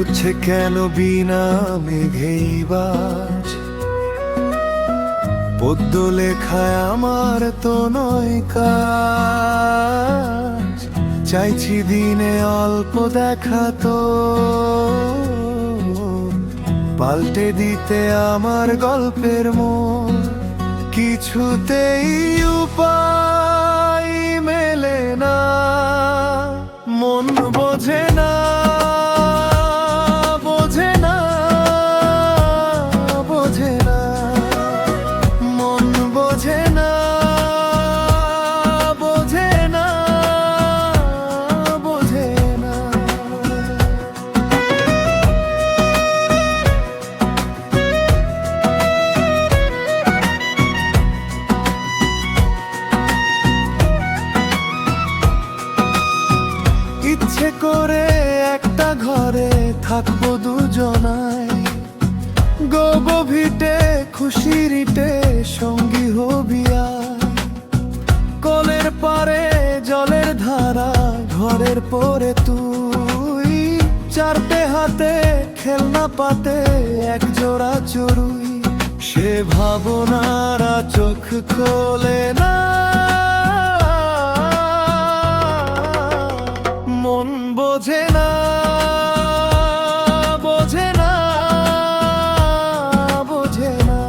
ঝরছে কেন বিনা মেঘেই বাজ, পদ্য লেখায় আমার তো নয় কাজ। চাইছি দিনে অল্প দেখা তো, পাল্টে দিতে আমার গল্পের মন। কিছুতেই উপায় মেলে না, মন বোঝে না, বোঝে না, বোঝে না, মন বোঝে না, বোঝে না, বোঝে না। ইচ্ছে করে একটা ঘরে থাকবো দুজনায়, গোবো ভিটে খুশির ইটে সঙ্গী হবি আয়। কলের পারে জলের ধারা, ঘরের পরে তুই, চারটে হাতে খেলনা পাতে এক জোড়া চড়ুই। সে ভাবনারা চোখ খোলে না, মন বোঝে না, বোঝে না, বোঝে না,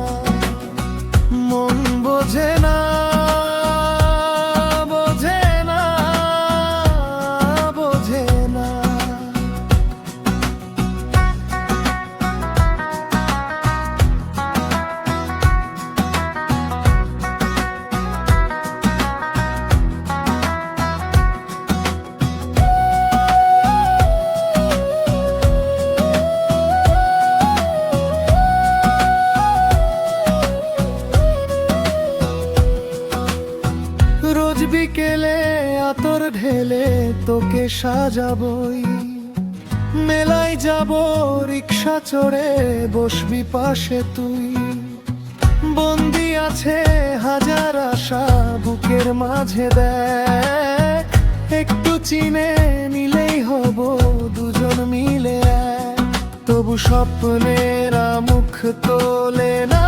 মন বোঝে না, বোঝে না, বোঝে না। রোজ বিকেলে আতর ঢেলে তোকে সাজাবই, মেলায় যাব রিক্সা চড়ে বসবি পাশে তুই। বন্দি আছে হাজার আশা বুকের মাঝে, দেখ একটু চিনে নিলেই হব দুজন মিলে এক। তবু স্বপ্নেরা মুখ তোলে না,